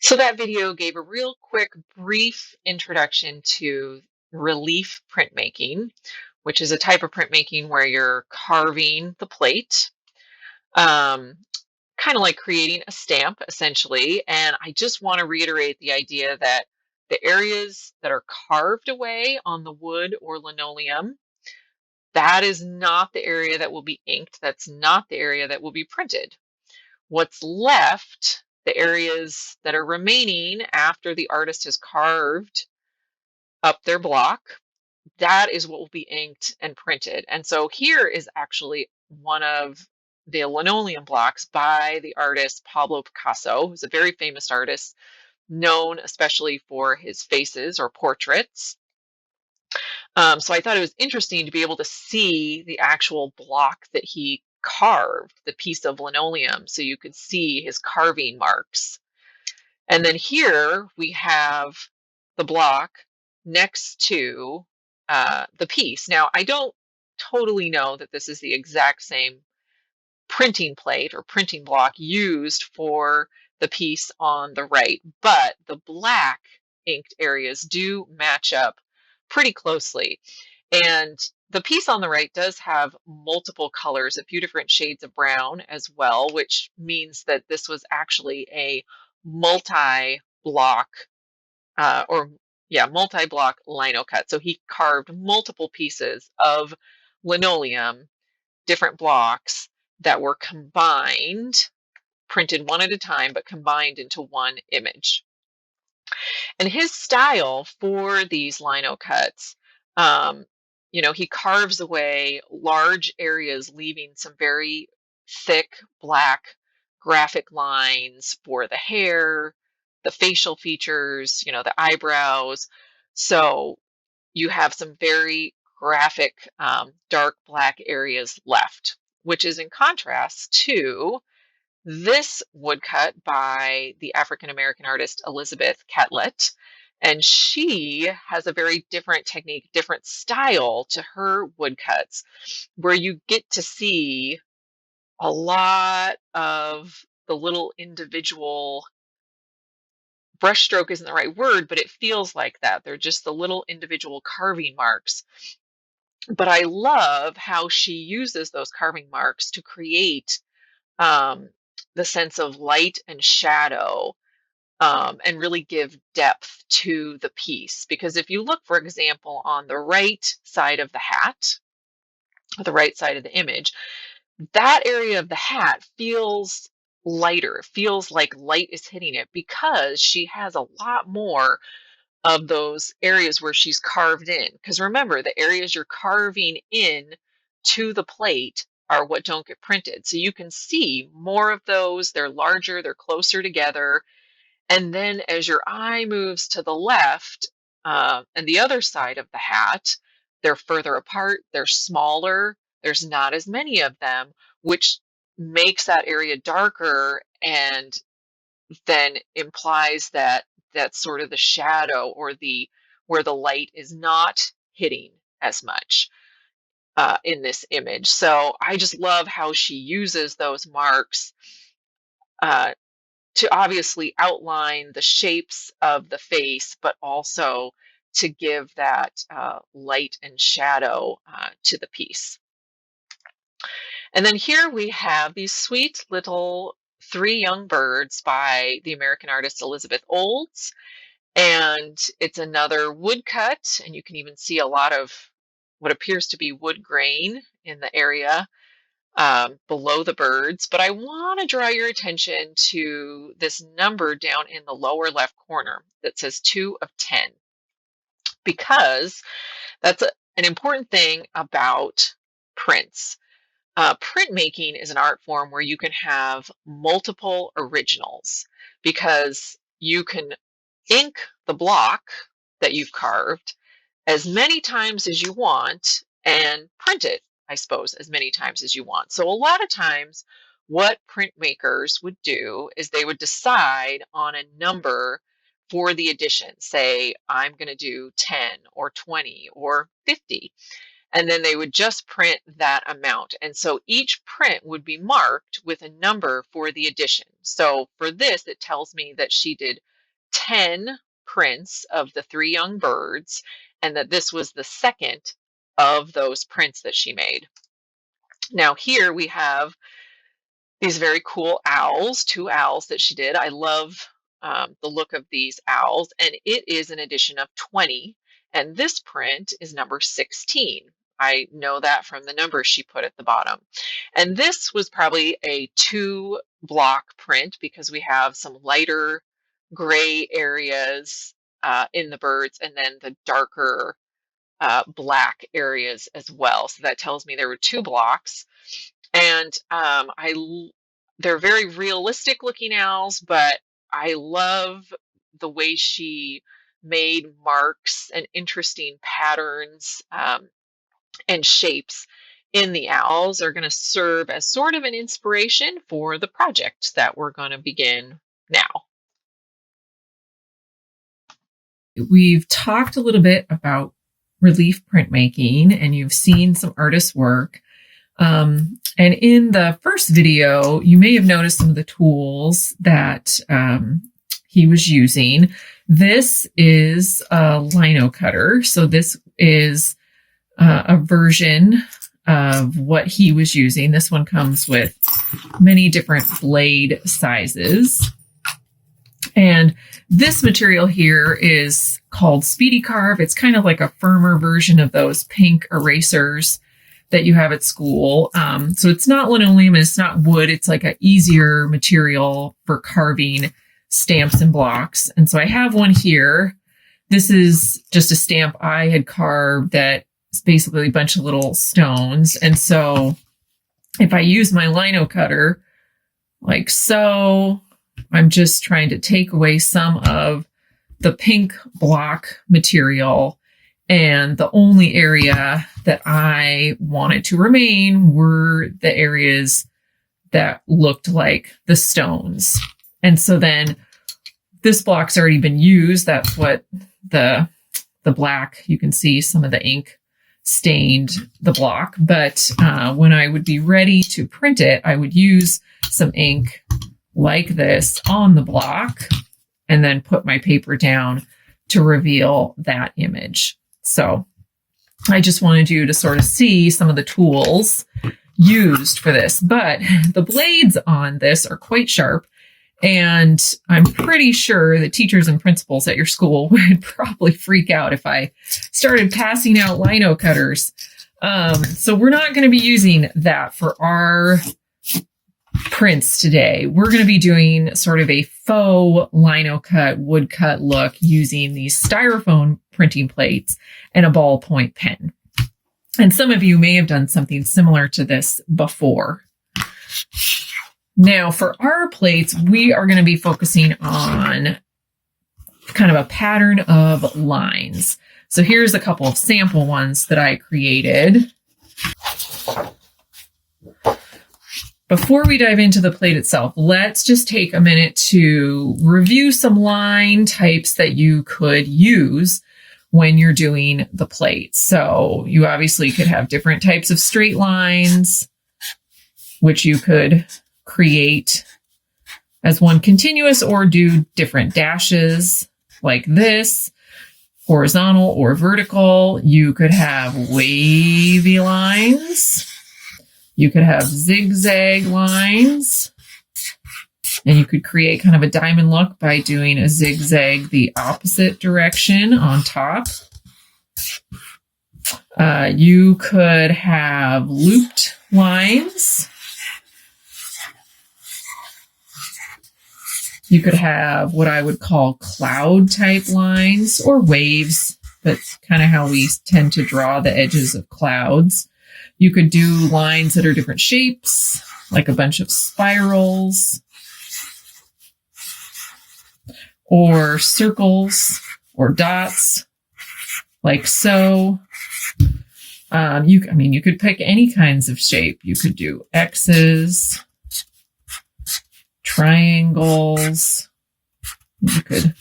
So that video gave a real quick, brief introduction to relief printmaking, which is a type of printmaking where you're carving the plate, um, kind of like creating a stamp, essentially. And I just want to reiterate the idea that the areas that are carved away on the wood or linoleum, that is not the area that will be inked. That's not the area that will be printed. What's left, the areas that are remaining after the artist has carved up their block, that is what will be inked and printed. And so here is actually one of the linoleum blocks by the artist Pablo Picasso, who's a very famous artist, known especially for his faces or portraits. So I thought it was interesting to be able to see the actual block that he carved, the piece of linoleum, so you could see his carving marks. And then here we have the block next to the piece. Now, I don't totally know that this is the exact same printing plate or printing block used for the piece on the right, but the black inked areas do match up pretty closely. And the piece on the right does have multiple colors, a few different shades of brown as well, which means that this was actually a multi-block or yeah, multi-block linocut. So he carved multiple pieces of linoleum, different blocks that were combined, printed one at a time, but combined into one image. And his style for these lino cuts, um, he carves away large areas, leaving some very thick black graphic lines for the hair, the facial features, the eyebrows. So you have some very graphic, dark black areas left, which is in contrast to this woodcut by the African American artist Elizabeth Catlett. And she has a very different technique, different style to her woodcuts, where you get to see a lot of the little individual brushstroke isn't the right word, but it feels like that. They're just the little individual carving marks. But I love how she uses those carving marks to create um, the sense of light and shadow, and really give depth to the piece. Because if you look, for example, on the right side of the hat, the right side of the image, that area of the hat feels lighter. It feels like light is hitting it because she has a lot more of those areas where she's carved in. Because remember, the areas you're carving in to the plate are what don't get printed. So you can see more of those. They're larger, they're closer together. And then as your eye moves to the left and the other side of the hat, they're further apart, they're smaller, there's not as many of them, which makes that area darker and then implies that that's sort of the shadow or the where the light is not hitting as much in this image. So I just love how she uses those marks uh, to obviously outline the shapes of the face, but also to give that light and shadow to the piece. And then here we have these sweet little three young birds by the American artist Elizabeth Olds. And it's another woodcut, and you can even see a lot of what appears to be wood grain in the area below the birds. But I want to draw your attention to this number down in the lower left corner that says 2 of 10, because that's an important thing about prints. Printmaking is an art form where you can have multiple originals because you can ink the block that you've carved as many times as you want and print it, I suppose, as many times as you want. So a lot of times what printmakers would do is they would decide on a number for the edition. Say, I'm going to do 10 or 20 or 50. And then they would just print that amount. And so each print would be marked with a number for the edition. So for this, it tells me that she did 10 prints of the 3 young birds, and that this was the second of those prints that she made. Now here we have these very cool owls, 2 owls that she did. I love the look of these owls, and it is an edition of 20, and this print is number 16. I know that from the numbers she put at the bottom. And this was probably a 2-block print because we have some lighter gray areas in the birds and then the darker black areas as well. So that tells me there were 2 blocks. And they're very realistic looking owls, but I love the way she made marks and interesting patterns and shapes in the owls are going to serve as sort of an inspiration for the project that we're going to begin now. We've talked a little bit about relief printmaking, and you've seen some artists' work. And in the first video, you may have noticed some of the tools that he was using. This is a Linocutter. So this is a version of what he was using. This one comes with many different blade sizes. And this material here is called Speedy Carve. It's kind of like a firmer version of those pink erasers that you have at school. So it's not linoleum and it's not wood. It's like an easier material for carving stamps and blocks. And so I have one here. This is just a stamp I had carved that is basically a bunch of little stones. And so if I use my Linocutter like so, I'm just trying to take away some of the pink block material, and the only area that I wanted to remain were the areas that looked like the stones. And so then this block's already been used. That's what the black, you can see some of the ink stained the block. But when I would be ready to print it, I would use some ink like this on the block and then put my paper down to reveal that image. So I just wanted you to sort of see some of the tools used for this, but the blades on this are quite sharp. And I'm pretty sure the teachers and principals at your school would probably freak out if I started passing out Linocutters. So we're not going to be using that for our prints today. We're going to be doing sort of a faux Linocut woodcut look using these Styrofoam printing plates and a ballpoint pen. And some of you may have done something similar to this before. Now, for our plates, we are going to be focusing on kind of a pattern of lines. So here's a couple of sample ones that I created. Before we dive into the plate itself, let's just take a minute to review some line types that you could use when you're doing the plate. So you obviously could have different types of straight lines, which you could create as one continuous or do different dashes like this, horizontal or vertical. You could have wavy lines. You could have zigzag lines, and you could create kind of a diamond look by doing a zigzag the opposite direction on top. You could have looped lines. You could have what I would call cloud type lines or waves. That's kind of how we tend to draw the edges of clouds. You could do lines that are different shapes, like a bunch of spirals, or circles or dots, like so. You could pick any kinds of shape. You could do X's, triangles. You could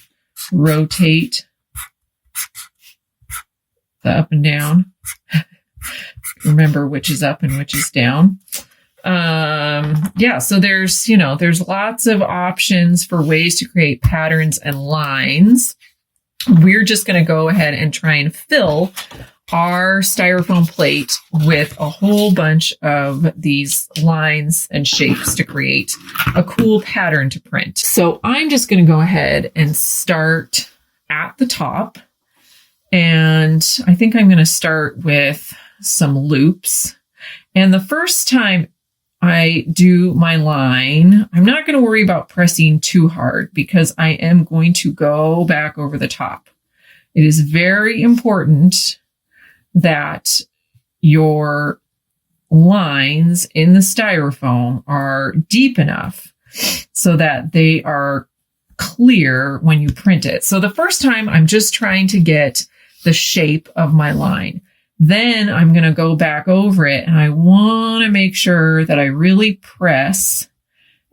rotate the up and down. Remember which is up and which is down. Yeah, so there's lots of options for ways to create patterns and lines. We're just going to go ahead and try and fill our styrofoam plate with a whole bunch of these lines and shapes to create a cool pattern to print. So I'm just going to go ahead and start at the top. And I think I'm going to start with some loops. And the first time I do my line, I'm not going to worry about pressing too hard because I am going to go back over the top. It is very important that your lines in the styrofoam are deep enough so that they are clear when you print it. So the first time I'm just trying to get the shape of my line. Then I'm going to go back over it and I want to make sure that I really press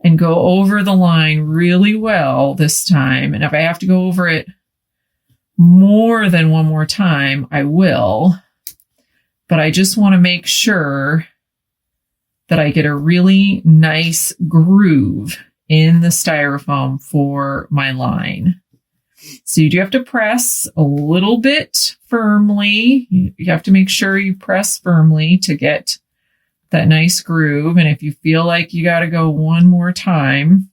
and go over the line really well this time. And if I have to go over it more than one more time, I will. But I just want to make sure that I get a really nice groove in the styrofoam for my line. So you do have to press a little bit firmly. You have to make sure you press firmly to get that nice groove. And if you feel like you got to go one more time,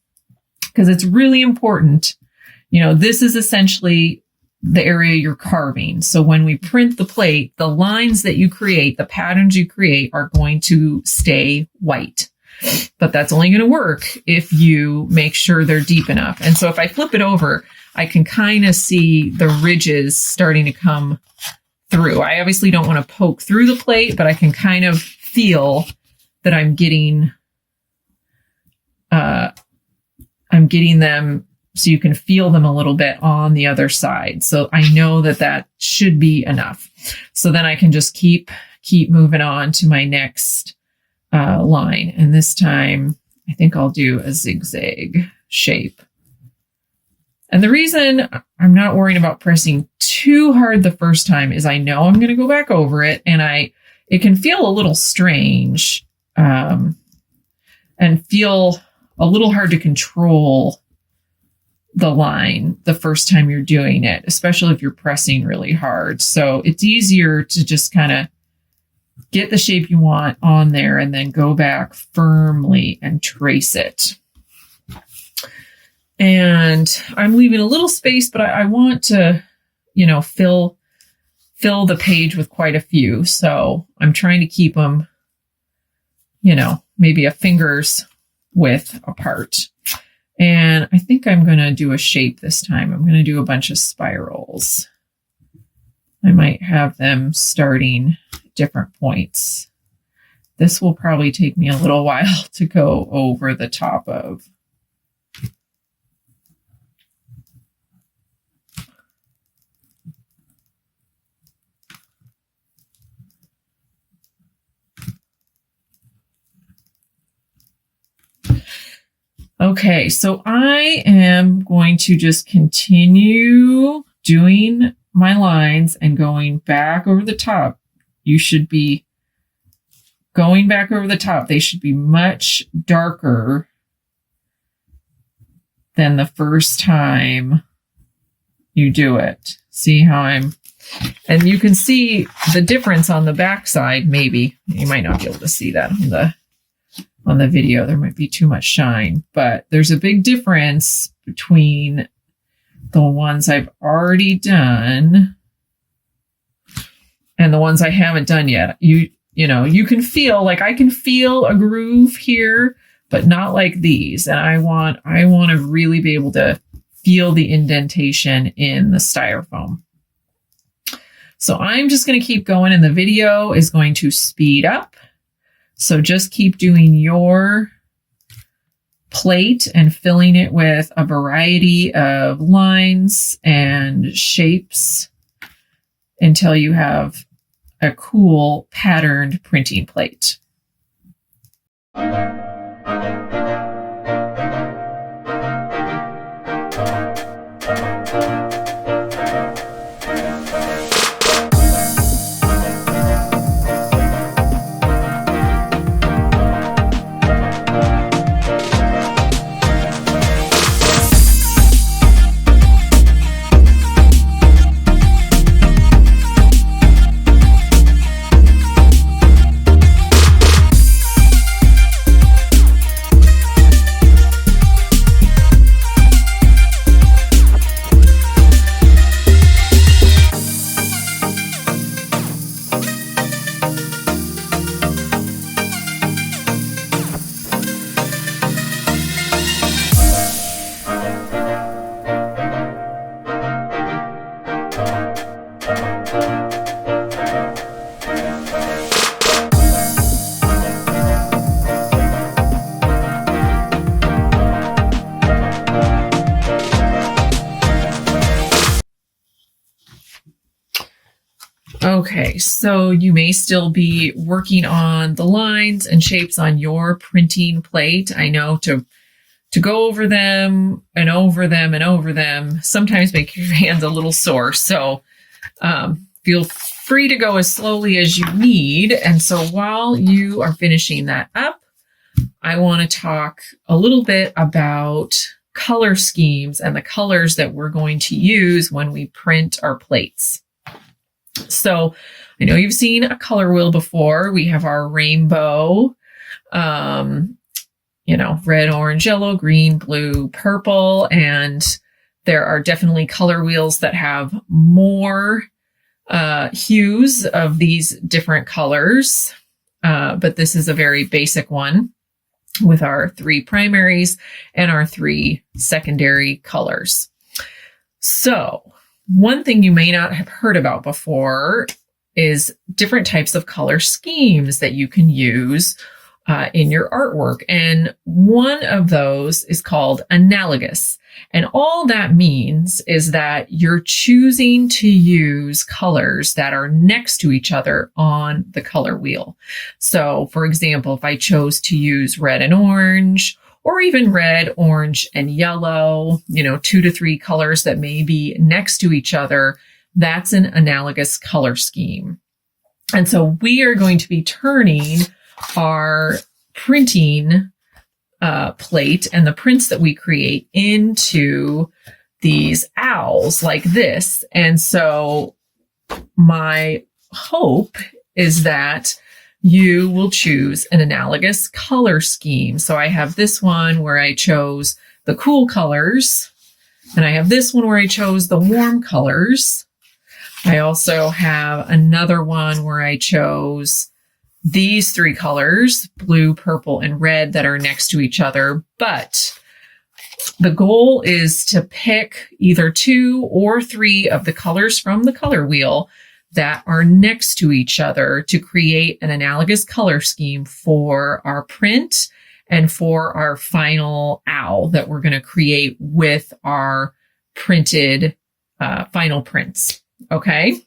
because it's really important, this is essentially the area you're carving. So when we print the plate, the lines that you create, the patterns you create are going to stay white. But that's only going to work if you make sure they're deep enough. And so if I flip it over, I can kind of see the ridges starting to come through. I obviously don't want to poke through the plate, but I can kind of feel that I'm getting them so you can feel them a little bit on the other side. So I know that should be enough. So then I can just keep moving on to my next line. And this time I think I'll do a zigzag shape. And the reason I'm not worrying about pressing too hard the first time is I know I'm going to go back over it and it can feel a little strange and feel a little hard to control the line the first time you're doing it, especially if you're pressing really hard. So it's easier to just kind of get the shape you want on there and then go back firmly and trace it. And I'm leaving a little space, but I want to, fill the page with quite a few. So I'm trying to keep them, maybe a finger's width apart. And I think I'm going to do a shape this time. I'm going to do a bunch of spirals. I might have them starting at different points. This will probably take me a little while to go over the top of. Okay, so I am going to just continue doing my lines and going back over the top. You should be going back over the top. They should be much darker than the first time you do it. See how and you can see the difference on the back side, maybe. You might not be able to see that on the video. There might be too much shine, but there's a big difference between the ones I've already done and the ones I haven't done yet. You can feel I can feel a groove here, but not like these. And I want to really be able to feel the indentation in the styrofoam. So I'm just going to keep going, and the video is going to speed up. So just keep doing your plate and filling it with a variety of lines and shapes until you have a cool patterned printing plate. Okay, so you may still be working on the lines and shapes on your printing plate. I know to go over them and over them and over them sometimes make your hands a little sore. So feel free to go as slowly as you need. And so while you are finishing that up, I want to talk a little bit about color schemes and the colors that we're going to use when we print our plates. So I know you've seen a color wheel before. We have our rainbow, red, orange, yellow, green, blue, purple, and there are definitely color wheels that have more hues of these different colors, but this is a very basic one with our 3 primaries and our 3 secondary colors. So one thing you may not have heard about before is different types of color schemes that you can use in your artwork. And one of those is called analogous. And all that means is that you're choosing to use colors that are next to each other on the color wheel. So for example, if I chose to use red and orange, or even red, orange, and yellow, 2 to 3 colors that may be next to each other, that's an analogous color scheme. And so we are going to be turning our printing plate and the prints that we create into these owls like this. And so my hope is that you will choose an analogous color scheme. So I have this one where I chose the cool colors, and I have this one where I chose the warm colors. I also have another one where I chose these 3 colors, blue, purple, and red, that are next to each other. But the goal is to pick either 2 or 3 of the colors from the color wheel that are next to each other to create an analogous color scheme for our print and for our final owl that we're going to create with our printed final prints. Okay.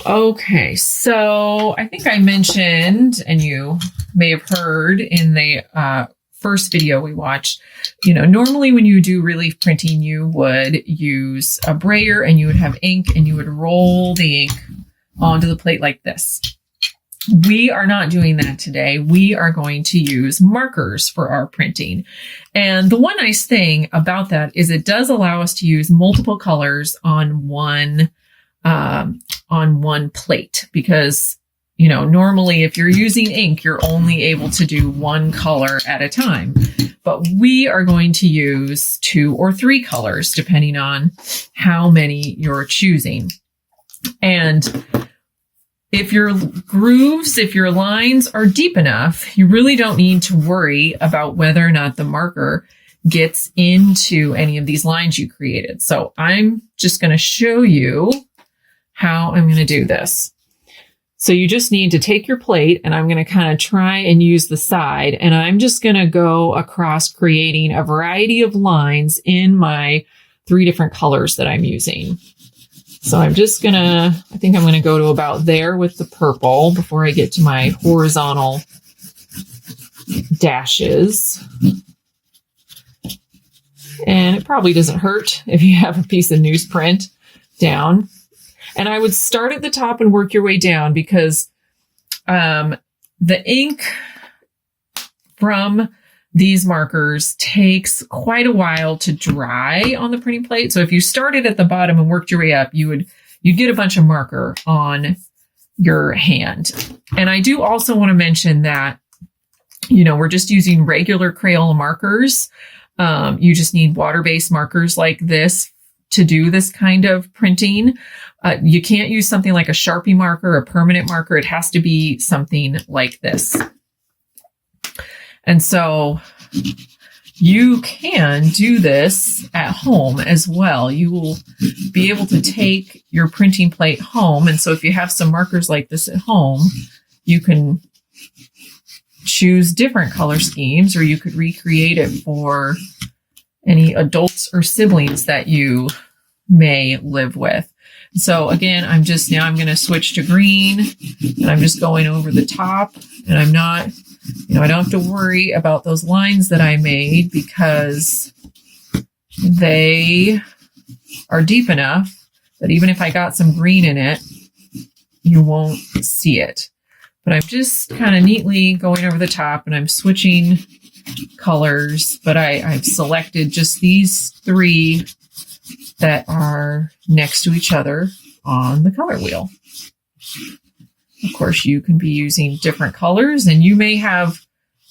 Okay, so I think I mentioned, and you may have heard in the first video we watched, normally when you do relief printing, you would use a brayer and you would have ink and you would roll the ink onto the plate like this. We are not doing that today. We are going to use markers for our printing. And the one nice thing about that is it does allow us to use multiple colors on one plate, because normally if you're using ink, you're only able to do one color at a time, but we are going to use 2 or 3 colors depending on how many you're choosing. And if your grooves, if your lines are deep enough, you really don't need to worry about whether or not the marker gets into any of these lines you created. So I'm just going to show you how I'm going to do this. So you just need to take your plate, and I'm going to kind of try and use the side, and I'm just going to go across creating a variety of lines in my 3 different colors that I'm using. So I'm just going to, I think I'm going to go to about there with the purple before I get to my horizontal dashes. And it probably doesn't hurt if you have a piece of newsprint down. And I would start at the top and work your way down, because the ink from these markers takes quite a while to dry on the printing plate. So if you started at the bottom and worked your way up, you'd get a bunch of marker on your hand. And I do also want to mention that, we're just using regular Crayola markers. You just need water-based markers like this to do this kind of printing. You can't use something like a Sharpie marker, a permanent marker. It has to be something like this. And so you can do this at home as well. You will be able to take your printing plate home. And so if you have some markers like this at home, you can choose different color schemes, or you could recreate it for any adults or siblings that you may live with. So again, I'm going to switch to green, and I'm just going over the top, and I'm not, I don't have to worry about those lines that I made because they are deep enough that even if I got some green in it, you won't see it. But I'm just kind of neatly going over the top, and I'm switching colors, but I've selected just these 3 that are next to each other on the color wheel. Of course, you can be using different colors, and you may have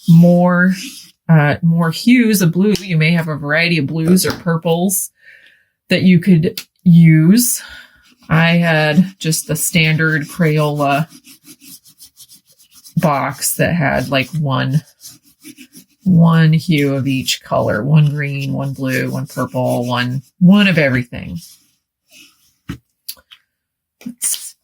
more hues of blue. You may have a variety of blues or purples that you could use. I had just the standard Crayola box that had like one hue of each color, 1 green, 1 blue, 1 purple, one of everything. Let's see.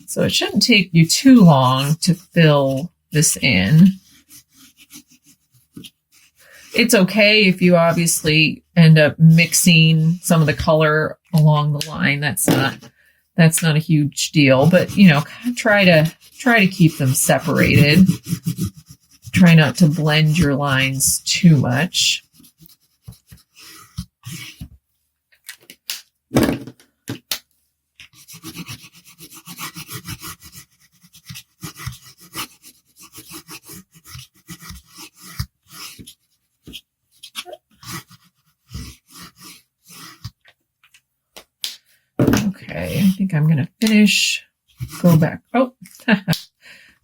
So it shouldn't take you too long to fill this in. It's okay if you obviously end up mixing some of the color along the line. That's not a huge deal, but try to keep them separated. Try not to blend your lines too much. Okay, I think I'm going to finish. Go back. Oh, I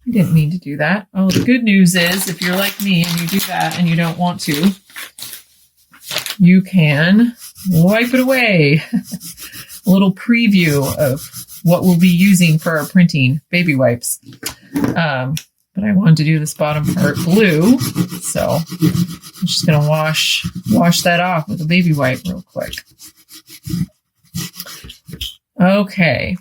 didn't mean to do that. Oh, the good news is if you're like me and you do that and you don't want to, you can wipe it away. A little preview of what we'll be using for our printing, baby wipes. But I wanted to do this bottom part blue, so I'm just going to wash that off with a baby wipe real quick. Okay,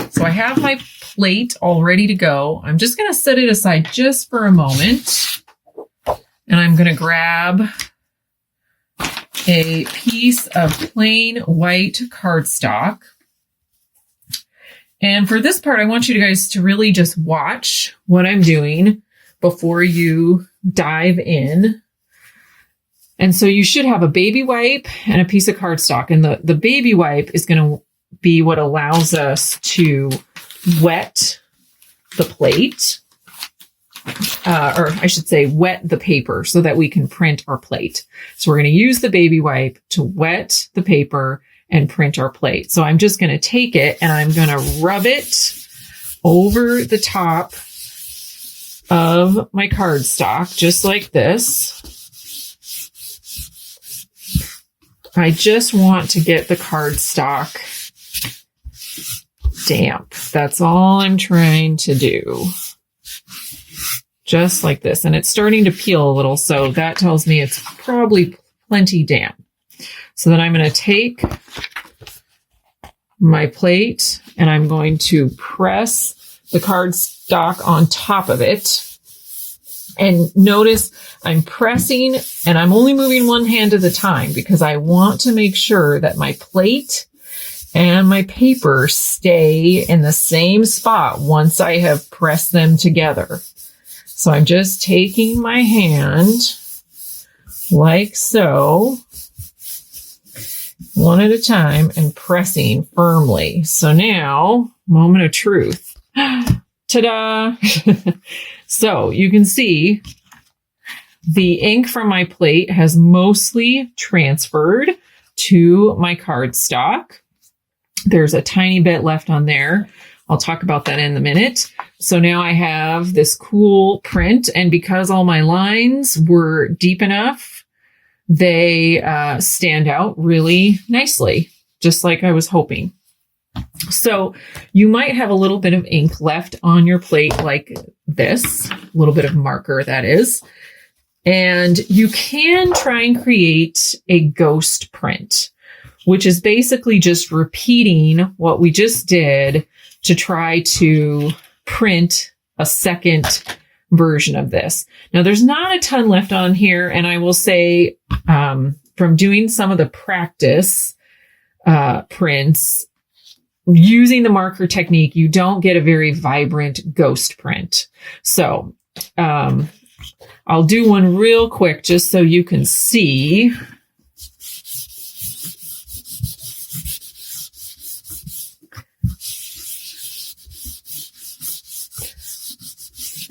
so I have my plate all ready to go. I'm just going to set it aside just for a moment, and I'm going to grab a piece of plain white cardstock. And for this part, I want you guys to really just watch what I'm doing before you dive in. And so you should have a baby wipe and a piece of cardstock. And the baby wipe is going to be what allows us to wet the plate, or I should say wet the paper so that we can print our plate. So we're going to use the baby wipe to wet the paper and print our plate. So I'm just going to take it and I'm going to rub it over the top of my cardstock, just like this. I just want to get the cardstock damp. That's all I'm trying to do. Just like this. And it's starting to peel a little, so that tells me it's probably plenty damp. So then I'm going to take my plate and I'm going to press the cardstock on top of it. And notice I'm pressing and I'm only moving one hand at a time because I want to make sure that my plate and my paper stay in the same spot once I have pressed them together. So I'm just taking my hand like so, one at a time, and pressing firmly. So now, moment of truth. Ta-da! So you can see the ink from my plate has mostly transferred to my cardstock. There's a tiny bit left on there. I'll talk about that in a minute. So now I have this cool print, and because all my lines were deep enough, they stand out really nicely, just like I was hoping. So you might have a little bit of ink left on your plate like this, a little bit of marker that is, and you can try and create a ghost print, which is basically just repeating what we just did to try to print a second version of this. Now, there's not a ton left on here, and I will say from doing some of the practice prints, using the marker technique, you don't get a very vibrant ghost print. So I'll do one real quick just so you can see.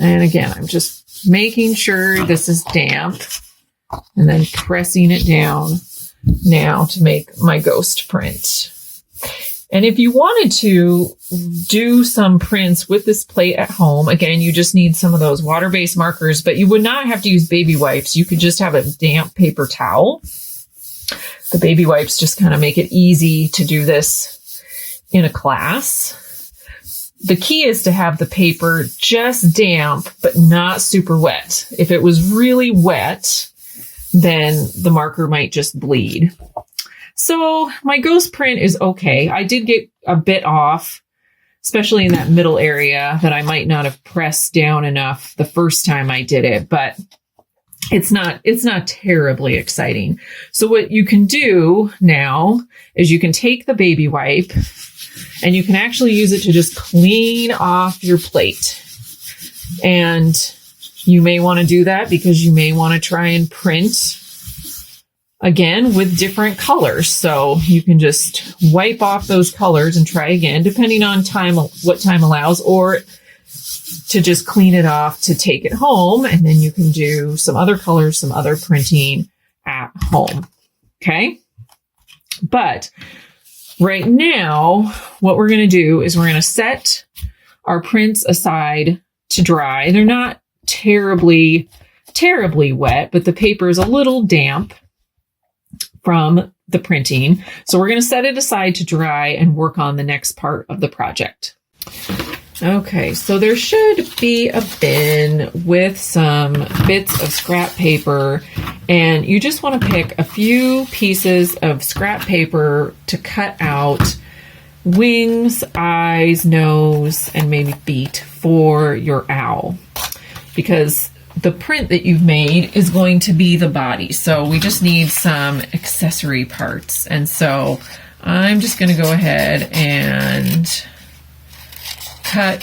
And again, I'm just making sure this is damp and then pressing it down now to make my ghost print. And if you wanted to do some prints with this plate at home, again, you just need some of those water-based markers, but you would not have to use baby wipes. You could just have a damp paper towel. The baby wipes just kind of make it easy to do this in a class. The key is to have the paper just damp, but not super wet. If it was really wet, then the marker might just bleed. So my ghost print is okay. I did get a bit off, especially in that middle area that I might not have pressed down enough the first time I did it, but it's not terribly exciting. So what you can do now is you can take the baby wipe and you can actually use it to just clean off your plate. And you may want to do that because you may want to try and print again with different colors. So you can just wipe off those colors and try again, depending on what time allows, or to just clean it off to take it home. And then you can do some other colors, some other printing at home. Okay. But right now, what we're going to do is we're going to set our prints aside to dry. They're not terribly wet, but the paper is a little damp from the printing. So we're going to set it aside to dry and work on the next part of the project. Okay, so there should be a bin with some bits of scrap paper, and you just want to pick a few pieces of scrap paper to cut out wings, eyes, nose, and maybe feet for your owl, because the print that you've made is going to be the body. So we just need some accessory parts. And so I'm just going to go ahead and cut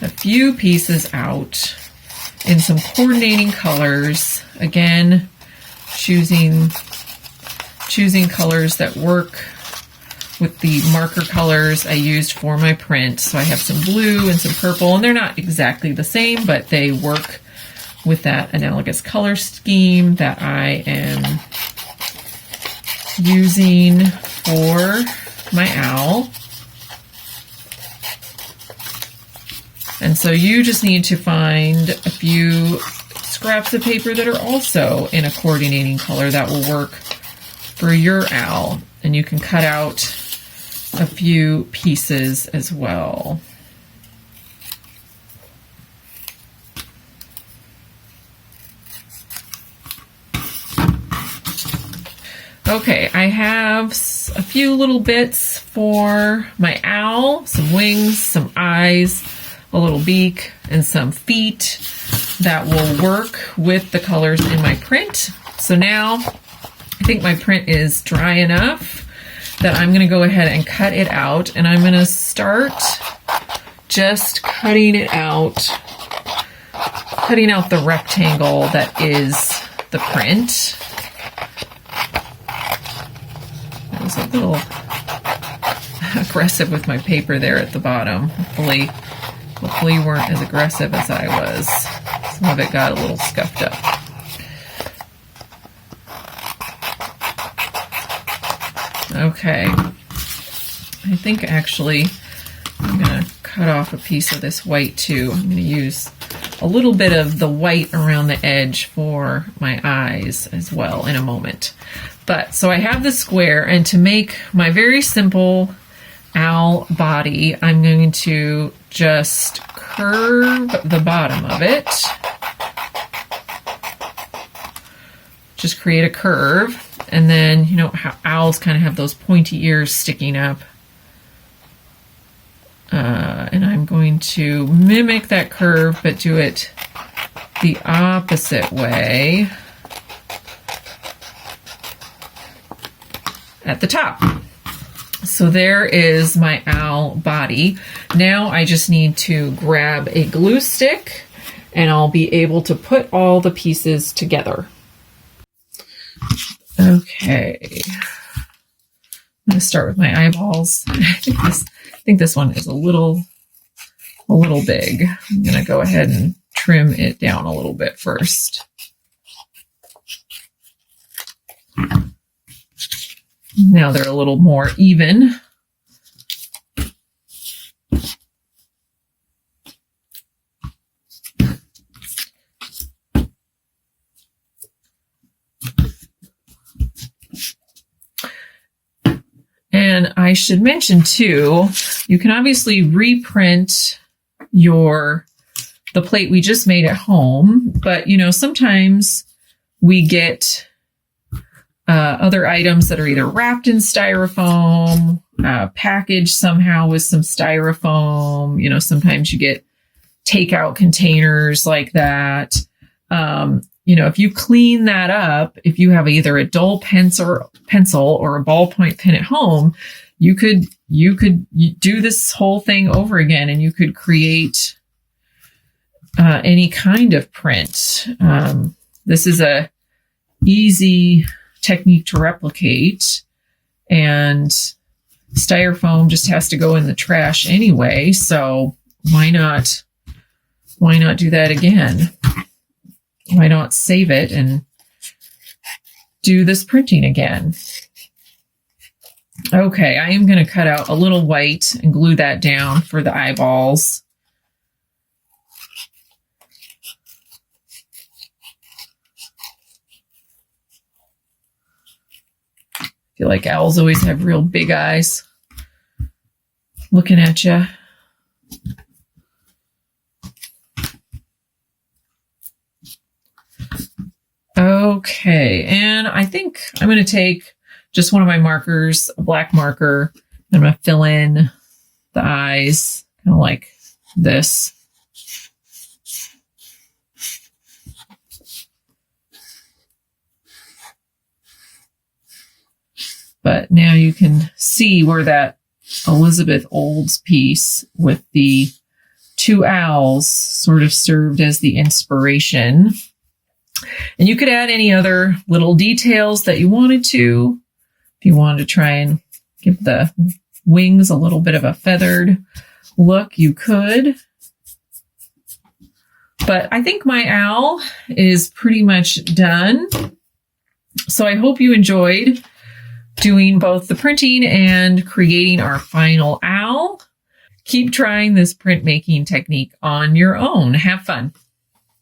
a few pieces out in some coordinating colors. Again, choosing colors that work with the marker colors I used for my print. So I have some blue and some purple, and they're not exactly the same, but they work with that analogous color scheme that I am using for my owl. And so you just need to find a few scraps of paper that are also in a coordinating color that will work for your owl. And you can cut out a few pieces as well. Okay, I have a few little bits for my owl, some wings, some eyes, a little beak, and some feet that will work with the colors in my print. So now I think my print is dry enough that I'm going to go ahead and cut it out, and I'm going to start just cutting out the rectangle that is the print. I was a little aggressive with my paper there at the bottom. Hopefully you weren't as aggressive as I was. Some of it got a little scuffed up. Okay, I think actually I'm going to cut off a piece of this white too. I'm going to use a little bit of the white around the edge for my eyes as well in a moment. But so I have the square, and to make my very simple owl body, I'm going to just curve the bottom of it. Just create a curve. And then, you know how owls kind of have those pointy ears sticking up. And I'm going going to mimic that curve, but do it the opposite way at the top. So there is my owl body. Now I just need to grab a glue stick and I'll be able to put all the pieces together. Okay. I'm going to start with my eyeballs. I think this one is a little big. I'm going to go ahead and trim it down a little bit first. Now they're a little more even. And I should mention too, you can obviously reprint the plate we just made at home, but you know, sometimes we get other items that are either wrapped in styrofoam, packaged somehow with some styrofoam. You know, sometimes you get takeout containers like that. You know, if you clean that up, if you have either a dull pencil or a ballpoint pen at home, you could do this whole thing over again, and you could create any kind of print. This is a easy technique to replicate, and styrofoam just has to go in the trash anyway, so why not do that again? Why not save it and do this printing again? Okay, I am going to cut out a little white and glue that down for the eyeballs. I feel like owls always have real big eyes looking at you. Okay, and I think I'm going to take just one of my markers, a black marker, and I'm going to fill in the eyes, kind of like this. But now you can see where that Elizabeth Olds piece with the two owls sort of served as the inspiration. And you could add any other little details that you wanted to. If you wanted to try and give the wings a little bit of a feathered look, you could. But I think my owl is pretty much done. So I hope you enjoyed doing both the printing and creating our final owl. Keep trying this printmaking technique on your own. Have fun.